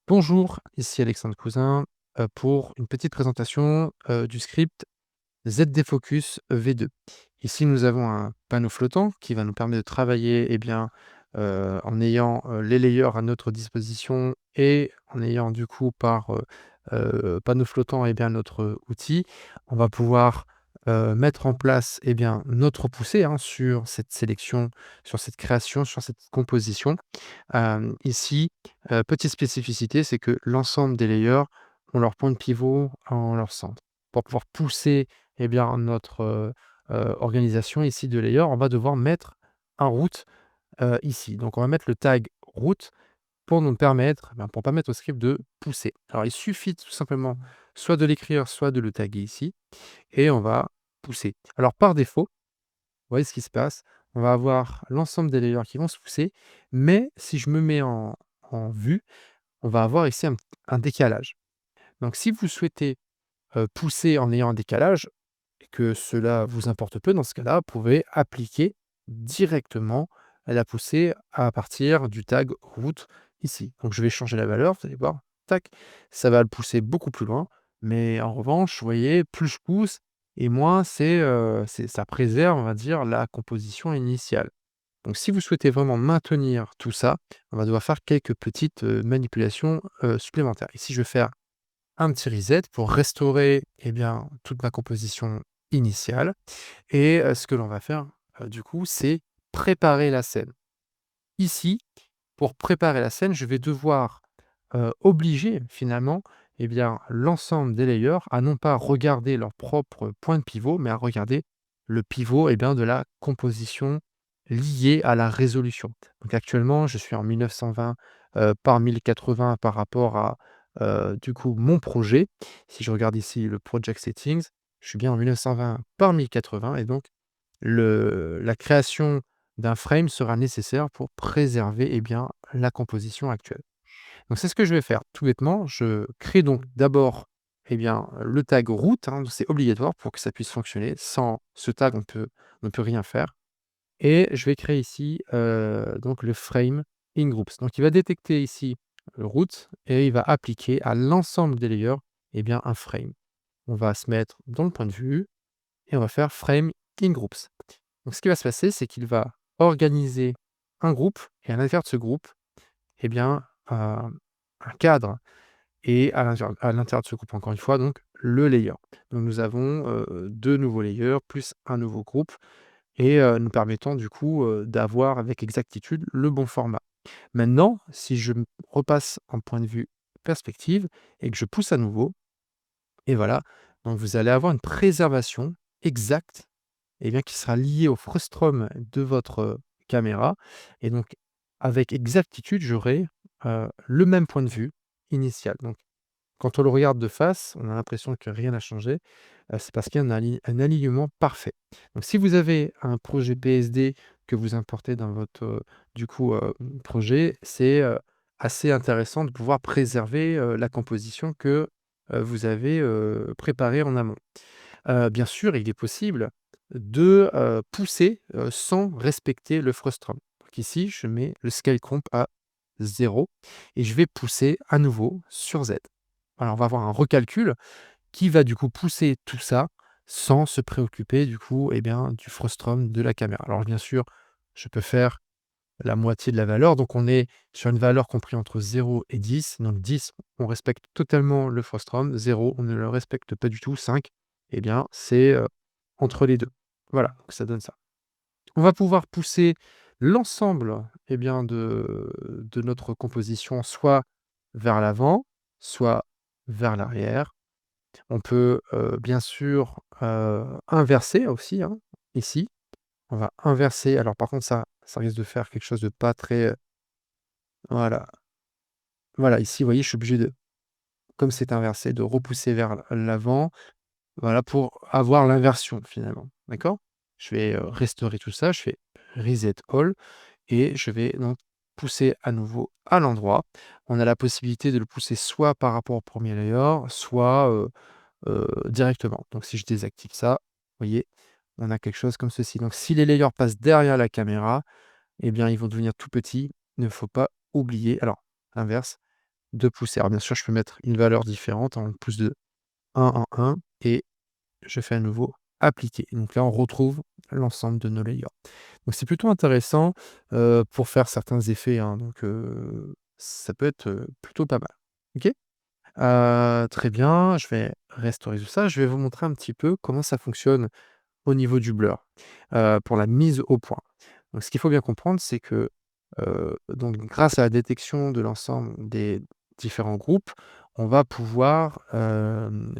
Bonjour, ici Alexandre Cousin, pour une petite présentation, du script ZDFocus V2. Ici, nous avons un panneau flottant qui va nous permettre de travailler, en ayant, les layers à notre disposition et en ayant du coup panneau flottant, notre outil. On va pouvoir, mettre en place, notre poussée, hein, sur cette sélection, sur cette création, sur cette composition. Ici, petite spécificité, c'est que l'ensemble des layers ont leur point de pivot en leur centre. Pour pouvoir pousser, notre, organisation ici de layers, on va devoir mettre un route, ici. Donc on va mettre le tag route pour nous permettre, pour permettre au script de pousser. Alors il suffit tout simplement soit de l'écrire, soit de le taguer ici et on va pousser. Alors par défaut, vous voyez ce qui se passe? On va avoir l'ensemble des layers qui vont se pousser, mais si je me mets en vue, on va avoir ici un décalage. Donc si vous souhaitez, pousser en ayant un décalage et que cela vous importe peu, dans ce cas-là, vous pouvez appliquer directement la poussée à partir du tag route ici. Donc je vais changer la valeur, vous allez voir, tac, ça va le pousser beaucoup plus loin. Mais en revanche, vous voyez, plus je pousse et moins ça préserve, on va dire, la composition initiale. Donc si vous souhaitez vraiment maintenir tout ça, on va devoir faire quelques petites, manipulations, supplémentaires. Ici, je vais faire un petit reset pour restaurer, toute ma composition initiale et ce que l'on va faire, du coup, c'est préparer la scène. Ici, pour préparer la scène, je vais devoir, obliger finalement, l'ensemble des layers à non pas regarder leur propre point de pivot, mais à regarder le pivot, de la composition liée à la résolution. Donc actuellement, je suis en 1920, par 1080 par rapport à, du coup, mon projet. Si je regarde ici le project settings, je suis bien en 1920 par 1080 et donc la création d'un frame sera nécessaire pour préserver, la composition actuelle. Donc c'est ce que je vais faire tout bêtement. Je crée donc d'abord, le tag route, hein, c'est obligatoire pour que ça puisse fonctionner. Sans ce tag, on ne peut rien faire et je vais créer ici, donc le frame in groups. Donc il va détecter ici le route et il va appliquer à l'ensemble des layers, un frame. On va se mettre dans le point de vue et on va faire frame in groups. Donc ce qui va se passer, c'est qu'il va organiser un groupe et à l'intérieur de ce groupe, un cadre et à l'intérieur de ce groupe, encore une fois, donc le layer. Donc nous avons, 2 nouveaux layers plus un nouveau groupe et nous permettant du coup, d'avoir avec exactitude le bon format. Maintenant, si je repasse en point de vue perspective et que je pousse à nouveau et voilà, donc vous allez avoir une préservation exacte qui sera lié au frustum de votre, caméra et donc avec exactitude, j'aurai, le même point de vue initial. Donc quand on le regarde de face, on a l'impression que rien n'a changé, c'est parce qu'il y a un alignement parfait. Donc si vous avez un projet PSD que vous importez dans votre, projet, c'est, assez intéressant de pouvoir préserver, la composition que, vous avez, préparée en amont. Bien sûr, il est possible de, pousser, sans respecter le frustum. Donc ici, je mets le scale comp à 0 et je vais pousser à nouveau sur Z. Alors on va avoir un recalcul qui va du coup pousser tout ça sans se préoccuper du coup, du frustum de la caméra. Alors bien sûr, je peux faire la moitié de la valeur, donc on est sur une valeur comprise entre 0 et 10. Donc 10, on respecte totalement le frustum, 0, on ne le respecte pas du tout, 5, c'est, entre les 2. Voilà, donc ça donne ça. On va pouvoir pousser l'ensemble, de notre composition soit vers l'avant, soit vers l'arrière. On peut, bien sûr, inverser aussi, hein, ici. On va inverser, alors par contre ça risque de faire quelque chose de pas très, voilà. Voilà, ici, vous voyez, je suis obligé de, comme c'est inversé, de repousser vers l'avant, voilà, pour avoir l'inversion finalement, d'accord? Je vais, restaurer tout ça, je fais reset all et je vais donc pousser à nouveau à l'endroit. On a la possibilité de le pousser soit par rapport au premier layer, soit, directement. Donc si je désactive ça, vous voyez, on a quelque chose comme ceci. Donc si les layers passent derrière la caméra, ils vont devenir tout petits. Il ne faut pas oublier alors l'inverse. de pousser. Alors bien sûr, je peux mettre une valeur différente, on pousse de 1 en 1 et je fais à nouveau appliquer. Donc là, on retrouve l'ensemble de nos layers. Donc c'est plutôt intéressant, pour faire certains effets, hein, donc ça peut être, plutôt pas mal. OK? Très bien, je vais restaurer tout ça. Je vais vous montrer un petit peu comment ça fonctionne au niveau du blur, pour la mise au point. Donc ce qu'il faut bien comprendre, c'est que, donc grâce à la détection de l'ensemble des différents groupes, on va pouvoir,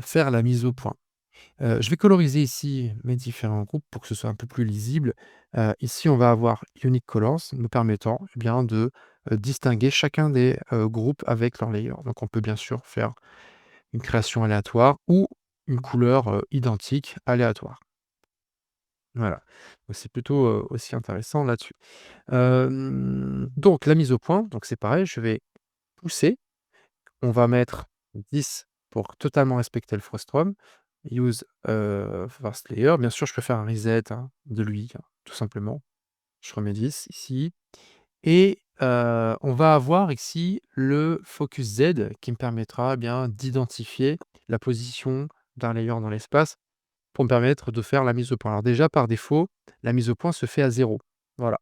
faire la mise au point. Je vais coloriser ici mes différents groupes pour que ce soit un peu plus lisible. Ici, on va avoir Unique Colors nous permettant, eh bien, de, distinguer chacun des, groupes avec leur layer. Donc on peut bien sûr faire une création aléatoire ou une couleur, identique aléatoire. Voilà, donc c'est plutôt, aussi intéressant là-dessus. Donc la mise au point, donc c'est pareil, je vais pousser. On va mettre 10 pour totalement respecter le frustum. Use, first layer. Bien sûr, je peux faire un reset, hein, de lui, hein, tout simplement. Je remets 10 ici et on va avoir ici le focus Z qui me permettra, eh bien, d'identifier la position d'un layer dans l'espace pour me permettre de faire la mise au point. Alors déjà, par défaut, la mise au point se fait à 0. Voilà.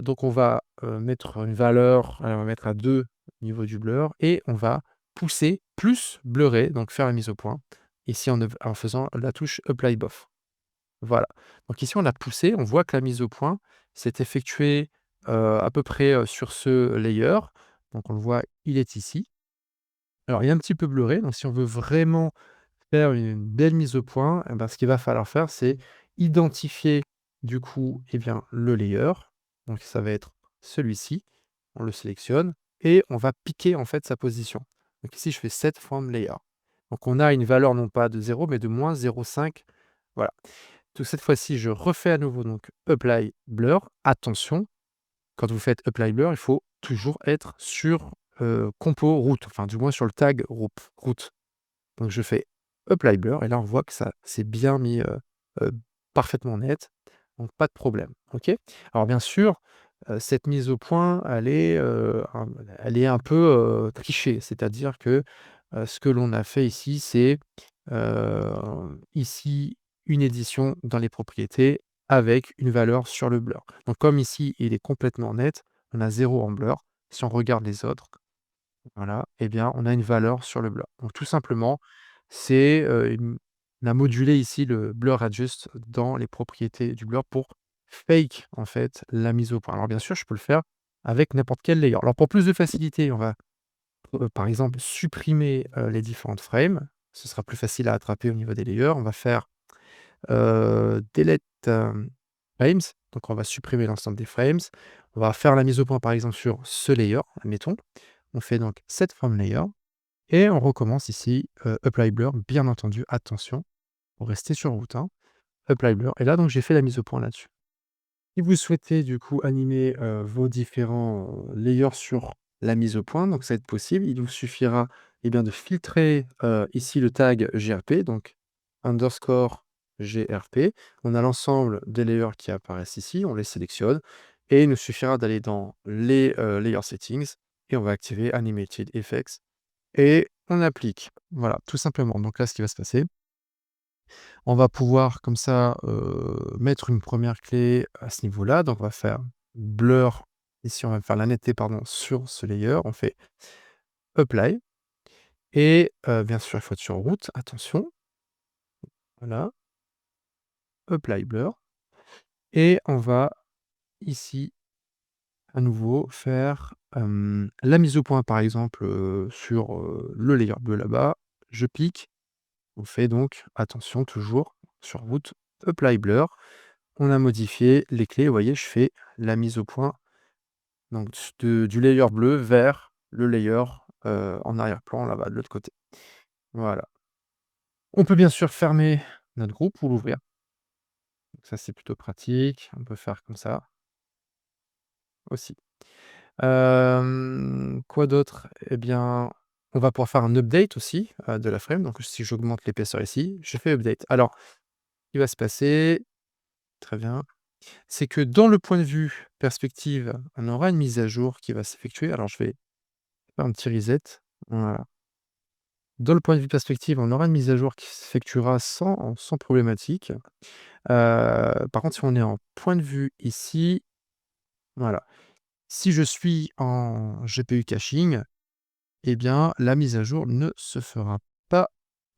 Donc on va, mettre une valeur, allez, on va mettre à 2 au niveau du blur et on va pousser plus blurrer, donc faire la mise au point, ici en faisant la touche apply buff. Voilà. Donc ici on a poussé, on voit que la mise au point s'est effectuée, à peu près, sur ce layer. Donc on le voit, il est ici. Alors il est un petit peu blurré, donc si on veut vraiment faire une belle mise au point, et ben, ce qu'il va falloir faire, c'est identifier du coup, eh bien, le layer. Donc ça va être celui-ci. On le sélectionne et on va piquer en fait sa position. Donc ici, je fais set from layer. Donc on a une valeur non pas de 0, mais de moins 0,5. Voilà. Donc cette fois-ci, je refais à nouveau donc apply blur. Attention, quand vous faites apply blur, il faut toujours être sur compo route, enfin du moins sur le tag route. Donc je fais apply blur et là on voit que ça c'est bien mis, heu, parfaitement net, donc pas de problème, OK? Alors bien sûr, cette mise au point, elle est un peu, trichée. C'est-à-dire que, ce que l'on a fait ici, c'est, ici une édition dans les propriétés avec une valeur sur le blur. Donc comme ici il est complètement net, on a 0 en blur. Si on regarde les autres, voilà, eh bien, on a une valeur sur le blur. Donc tout simplement, c'est, on a modulé ici le blur adjust dans les propriétés du blur pour fake, en fait, la mise au point. Alors bien sûr, je peux le faire avec n'importe quel layer. Alors pour plus de facilité, on va, par exemple, supprimer, les différentes frames. Ce sera plus facile à attraper au niveau des layers. On va faire, delete, frames, donc on va supprimer l'ensemble des frames. On va faire la mise au point, par exemple, sur ce layer, admettons. On fait donc set from layer et on recommence ici, apply blur, bien entendu, attention, pour rester sur route, hein. Apply blur et là donc j'ai fait la mise au point là-dessus. Si vous souhaitez du coup animer, vos différents, layers sur la mise au point, donc ça va être possible. Il vous suffira, eh bien, de filtrer, ici le tag GRP, donc underscore GRP. On a l'ensemble des layers qui apparaissent ici, on les sélectionne et il nous suffira d'aller dans les, layer settings et on va activer animated effects et on applique. Voilà, tout simplement. Donc là, ce qui va se passer, on va pouvoir comme ça, mettre une première clé à ce niveau-là. Donc on va faire blur, ici on va faire la netteté pardon, sur ce layer. On fait apply et bien sûr il faut être sur route, attention. Voilà, apply blur et on va ici à nouveau faire, la mise au point par exemple, sur, le layer bleu là-bas. Je pique. On fait donc attention toujours sur route, apply blur. On a modifié les clés, vous voyez, je fais la mise au point donc du layer bleu vers le layer, en arrière-plan là-bas de l'autre côté. Voilà. On peut bien sûr fermer notre groupe ou l'ouvrir. Donc ça, c'est plutôt pratique. On peut faire comme ça aussi. Quoi d'autre? Eh bien, on va pouvoir faire un update aussi, de la frame. Donc si j'augmente l'épaisseur ici, je fais update. Alors, ce qui va se passer, très bien, c'est que dans le point de vue perspective, on aura une mise à jour qui va s'effectuer. Alors je vais faire un petit reset. Voilà. Dans le point de vue perspective, on aura une mise à jour qui s'effectuera sans problématique. Par contre, si on est en point de vue ici, voilà. Si je suis en GPU caching, eh bien, la mise à jour ne se fera pas,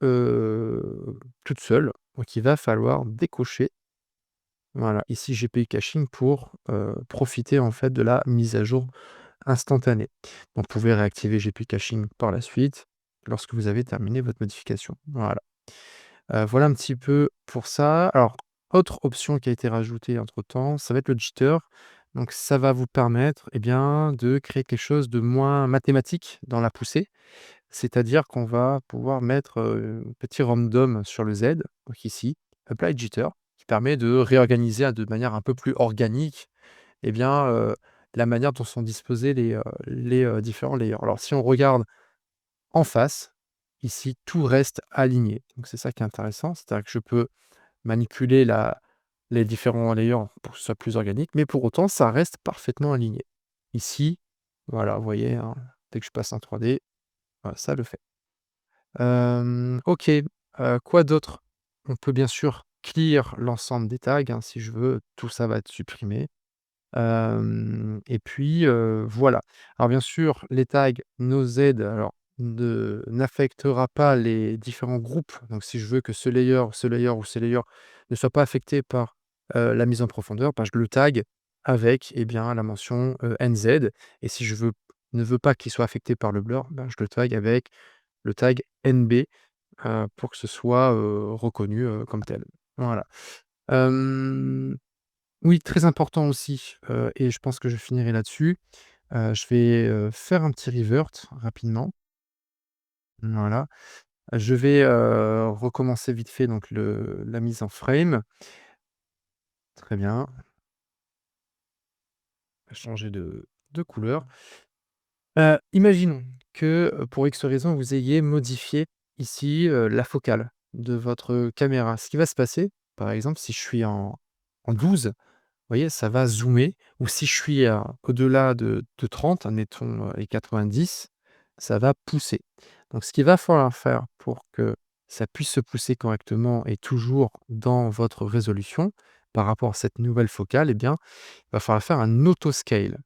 toute seule. Donc il va falloir décocher, voilà, ici GPU caching pour, profiter en fait de la mise à jour instantanée. Donc vous pouvez réactiver GPU caching par la suite, lorsque vous avez terminé votre modification. Voilà. Voilà un petit peu pour ça. Alors, autre option qui a été rajoutée entre-temps, ça va être le jitter. Donc ça va vous permettre, eh bien, de créer quelque chose de moins mathématique dans la poussée. C'est-à-dire qu'on va pouvoir mettre, un petit random sur le Z, donc ici, apply jitter, qui permet de réorganiser, de manière un peu plus organique, eh bien, la manière dont sont disposés les différents layers. Alors si on regarde en face, ici, tout reste aligné. Donc c'est ça qui est intéressant, c'est-à-dire que je peux manipuler les différents layers pour que ce soit plus organique, mais pour autant, ça reste parfaitement aligné. Ici, voilà, vous voyez, hein, dès que je passe en 3D, voilà, ça le fait. OK, quoi d'autre? On peut bien sûr clear l'ensemble des tags, hein, si je veux, tout ça va être supprimé. Et puis, voilà. Alors bien sûr, les tags NoZ, alors ne n'affectera pas les différents groupes. Donc si je veux que ce layer ou ce layer ne soit pas affecté par, la mise en profondeur, bah, je le tag avec, eh bien, la mention, NZ, et si je ne veux pas qu'il soit affecté par le blur, ben, je le tag avec le tag NB, pour que ce soit, reconnu, comme tel. Voilà. Hem oui, très important aussi, et je pense que je finirai là-dessus. Je vais, faire un petit revert rapidement. Voilà. Je vais, recommencer vite fait donc la mise en frame. Très bien. Changer de couleur. Imaginons que, pour X raison, vous ayez modifié ici, la focale de votre caméra. Ce qui va se passer, par exemple, si je suis en 12, vous voyez, ça va zoomer, ou si je suis au-delà de 30, admettons, et 90, ça va pousser. Donc ce qu'il va falloir faire pour que ça puisse se pousser correctement et toujours dans votre résolution, par rapport à cette nouvelle focale, eh bien, il va falloir faire un auto-scale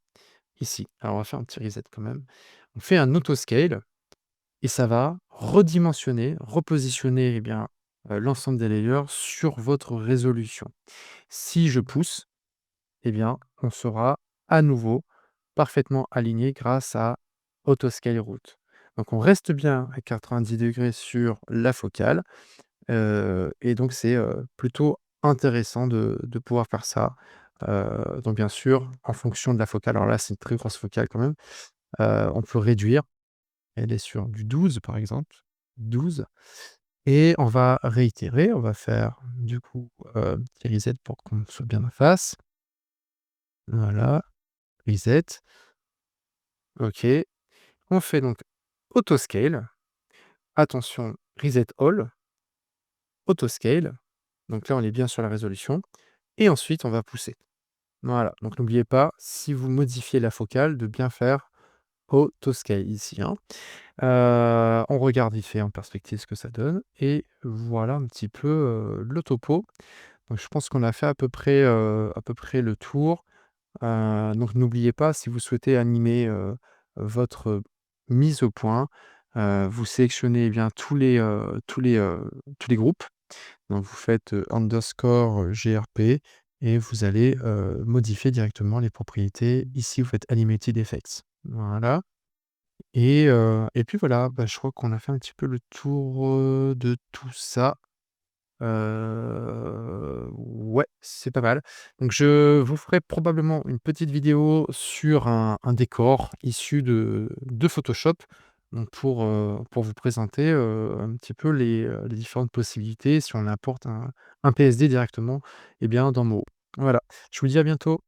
ici. Alors on va faire un petit reset quand même. On fait un auto-scale et ça va redimensionner, repositionner, eh bien, l'ensemble des layers sur votre résolution. Si je pousse, eh bien, on sera à nouveau parfaitement aligné grâce à Autoscale Route. Donc on reste bien à 90° sur la focale, et donc c'est, plutôt intéressant de pouvoir faire ça. Donc bien sûr, en fonction de la focale, alors là, c'est une très grosse focale quand même, on peut réduire. Elle est sur du 12 par exemple, 12, et on va réitérer. On va faire du coup, petit reset pour qu'on soit bien en face. Voilà, reset. OK. On fait donc autoscale. Attention, reset all, autoscale. Donc là, on est bien sur la résolution, et ensuite on va pousser. Voilà, donc n'oubliez pas, si vous modifiez la focale, de bien faire autoscale ici, hein. On regarde vite fait en perspective ce que ça donne, et voilà un petit peu, le topo. Donc je pense qu'on a fait à peu près le tour. Donc n'oubliez pas, si vous souhaitez animer, votre mise au point, vous sélectionnez, eh bien, tous les groupes. Donc vous faites, underscore, GRP, et vous allez, modifier directement les propriétés. Ici, vous faites animated effects. Voilà, et puis voilà, bah, je crois qu'on a fait un petit peu le tour, de tout ça. Ouais, c'est pas mal. Donc je vous ferai probablement une petite vidéo sur un décor issu de Photoshop, donc pour vous présenter, un petit peu les différentes possibilités si on importe un PSD directement, eh bien, dans Mo. Voilà, je vous dis à bientôt.